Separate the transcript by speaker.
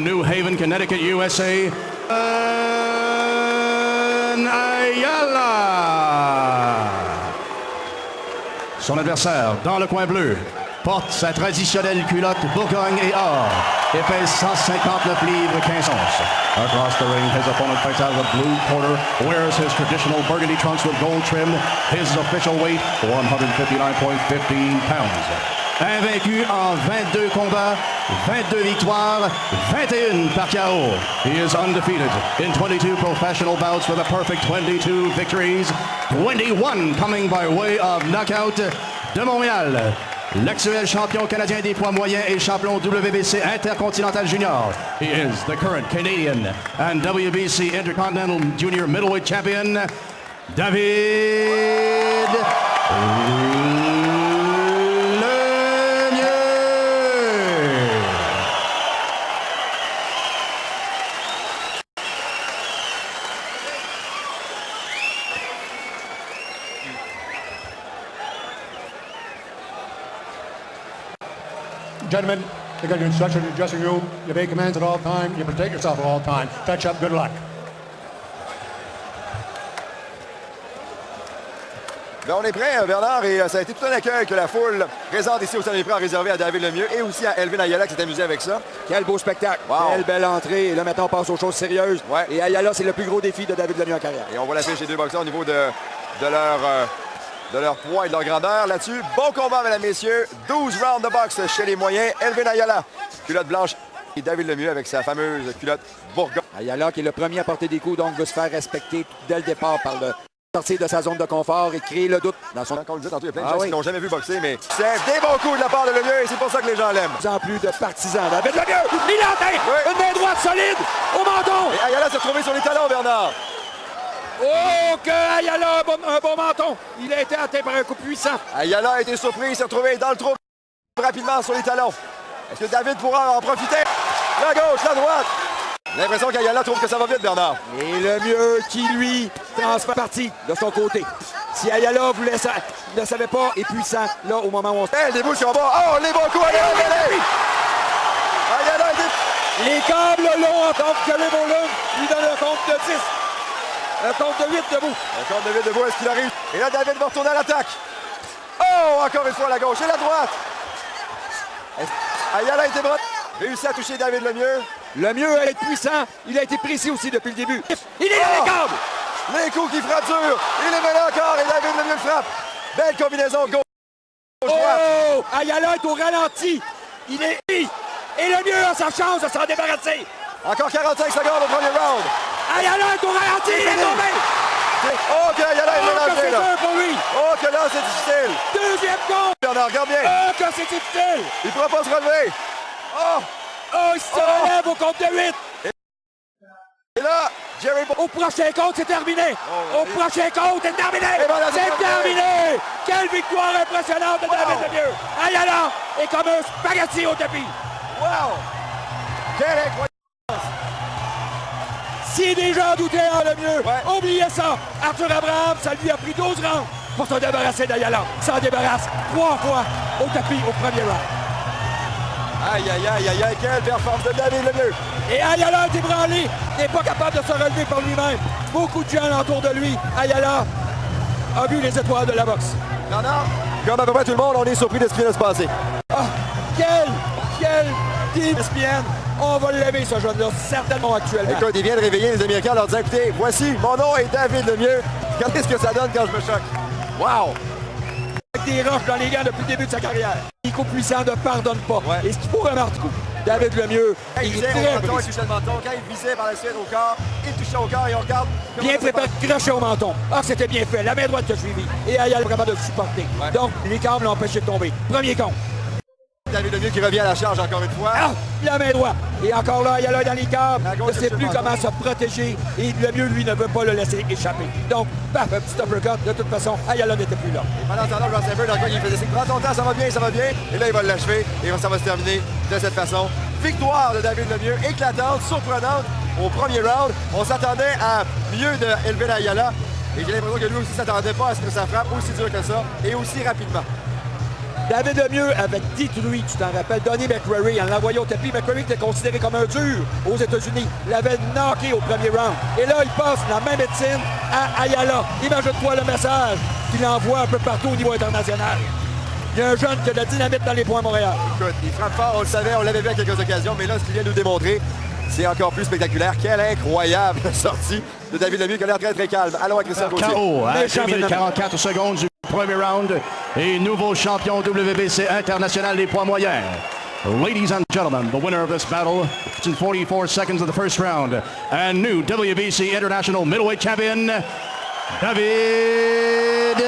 Speaker 1: New Haven, Connecticut, USA. Ayala. Son adversaire, dans le coin bleu, porte sa traditionnelle culotte Bourgogne et or et pèse 159 livres 15 onces. Across the ring, his opponent fights out of the blue quarter, wears his traditional burgundy trunks with gold trim. His official weight, 159.15 pounds. Invaincu en 22 combats, 22 victoires, 21 par KO. He is undefeated in 22 professional bouts with a perfect 22 victories, 21 coming by way of knockout. De Montréal, l'actuel champion canadien des poids moyens et champion WBC Intercontinental Junior. He is the current Canadian and WBC Intercontinental Junior Middleweight Champion, David
Speaker 2: Gentlemen, you got your instructions in your dressing room. You obey commands at all time. You protect yourself at all time. Fetch up. Good luck.
Speaker 3: Bien, on est prêt, Bernard, et ça a été tout un accueil que la foule présente ici au Stade des Prix a réservé à David Lemieux et aussi à Elvin Ayala qui s'est amusé avec ça.
Speaker 4: Quel beau spectacle.
Speaker 3: Wow.
Speaker 4: Quelle belle entrée. Et là, maintenant, on passe aux choses sérieuses.
Speaker 3: Ouais.
Speaker 4: Et Ayala, c'est le plus gros défi de David Lemieux en carrière.
Speaker 3: Et on voit la fiche des deux boxeurs au niveau de leur poids et de leur grandeur là-dessus. Bon combat, mesdames, messieurs. 12 rounds de boxe chez les moyens. Elvin Ayala, culotte blanche. Et David Lemieux avec sa fameuse culotte Bourgogne.
Speaker 4: Ayala, qui est le premier à porter des coups, donc veut se faire respecter dès le départ par le sortir de sa zone de confort et créer le doute dans son...
Speaker 3: Comme on le disait tantôt, il y a plein de gens qui n'ont jamais vu boxer, mais c'est des bons coups de la part de Lemieux et c'est pour ça que les gens l'aiment.
Speaker 4: De plus en plus de partisans. David Lemieux, il a atteint une main droite solide au menton.
Speaker 3: Et Ayala s'est retrouvé sur les talons, Bernard.
Speaker 4: Oh, que Ayala a un bon menton. Il a été atteint par un coup puissant.
Speaker 3: Ayala a été surpris, il s'est retrouvé dans le trou rapidement sur les talons. Est-ce que David pourra en profiter? La gauche, la droite. J'ai l'impression qu'Ayala trouve que ça va vite, Bernard.
Speaker 4: Et Lemieux qui, lui, transfère partie de son côté. Si Ayala ne savait pas, est puissant, là, au moment où on...
Speaker 3: Le début sur bas. Oh, les bons coups, Ayala! Ayala est...
Speaker 4: Les câbles longs en tant que les volumes lui donnent un compte de 10. Un compte de 8 debout.
Speaker 3: Un compte de 8 debout, est-ce qu'il arrive? Et là, David va retourner à l'attaque. Oh, encore une fois, la gauche et la droite. Ayala a été bon. Réussi à toucher David Lemieux.
Speaker 4: Lemieux a été puissant. Il a été précis aussi depuis le début. Il est dans les câbles.
Speaker 3: Les coups qui frappent dur. Il est là encore et David Lemieux le frappe. Belle combinaison gauche-droite.
Speaker 4: Oh, Ayala est au ralenti. Il est... Et Lemieux a sa chance de s'en débarrasser.
Speaker 3: Encore 45 secondes au premier round.
Speaker 4: Ayala est au ralenti. Il est tombé.
Speaker 3: Oh, que Ayala est mélangé là.
Speaker 4: Pour lui.
Speaker 3: Oh, que là, c'est difficile.
Speaker 4: Deuxième compte.
Speaker 3: Bernard, regarde bien.
Speaker 4: Oh, que c'est difficile.
Speaker 3: Il ne pourra pas se relever. Oh.
Speaker 4: Oh, il se relève au compte de 8.
Speaker 3: Et là, Jerry...
Speaker 4: Au prochain compte, c'est terminé. Au prochain compte, c'est terminé.
Speaker 3: Voilà,
Speaker 4: c'est terminé. Quelle victoire impressionnante de David Lemieux. Ayala est comme un spaghetti au tapis.
Speaker 3: Wow. Quelle incroyable.
Speaker 4: Si des gens doutaient en Lemieux, oubliez ça. Arthur Abraham, ça lui a pris 12 rounds pour se débarrasser d'Ayala. S'en débarrasse 3 fois au tapis au premier round.
Speaker 3: Aïe, aïe, aïe, aïe, aïe, quelle performance de David Lemieux.
Speaker 4: Et Ayala est ébranlé, n'est pas capable de se relever par lui-même. Beaucoup de gens autour de lui. Ayala a vu les étoiles de la boxe.
Speaker 3: Non, non. Comme à peu près tout le monde, on est surpris de ce qui vient de se passer.
Speaker 4: Ah, quel team ESPN. On va le lever, ce jeune-là, certainement actuellement.
Speaker 3: Écoute, il vient de réveiller les Américains en leur disant, écoutez, voici, mon nom est David Lemieux. Regardez ce que ça donne quand je me choque. Wow.
Speaker 4: Des roches dans les gants depuis le début de sa carrière. Les coups puissants ne pardonnent pas. Et ce qu'il faut remarquer, David Lemieux,
Speaker 3: il est très menton, il touchait le menton. Quand il visait par la suite au corps, il touchait au corps et on regarde.
Speaker 4: Bien préparé, crochet au menton. Ah, c'était bien fait. La main droite qui a suivi. Et Ayala est capable de le supporter. Donc, les câbles l'ont empêché de tomber. Premier compte.
Speaker 3: David Lemieux qui revient à la charge encore une fois.
Speaker 4: Ah, la main droite. Et encore là, Ayala dans les câbles. Ne sait plus comment se protéger. Et Lemieux, lui, ne veut pas le laisser échapper. Donc, paf, un petit uppercut. De toute façon, Ayala n'était plus là.
Speaker 3: Et pendant ce temps-là, Ross Saber, dans le coin, il faisait signe. Prends ton temps, ça va bien, ça va bien. Et là, il va l'achever. Et ça va se terminer de cette façon. Victoire de David Lemieux, éclatante, surprenante au premier round. On s'attendait à mieux de Elvin Ayala. Et j'ai l'impression que lui aussi ne s'attendait pas à ce que ça frappe aussi dur que ça et aussi rapidement.
Speaker 4: David Lemieux avait détruit, tu t'en rappelles, Donnie McCreary en l'envoyant au tapis. McCreary était considéré comme un dur aux États-Unis. Il l'avait knocké au premier round. Et là, il passe la même médecine à Ayala. Imagine-toi le message qu'il envoie un peu partout au niveau international. Il y a un jeune qui a de la dynamite dans les points Montréal.
Speaker 3: Écoute, il frappe fort, on le savait, on l'avait vu à quelques occasions, mais là, ce qu'il vient de nous démontrer, c'est encore plus spectaculaire. Quelle incroyable sortie de David Lemieux qui a l'air très, très calme. Allons à Christian Gauthier.
Speaker 1: KO à
Speaker 4: Méchant
Speaker 1: 2 minutes 44 secondes du premier round et nouveau champion WBC international des poids moyens. Ladies and gentlemen, the winner of this battle in 44 seconds of the first round and new WBC international middleweight champion, David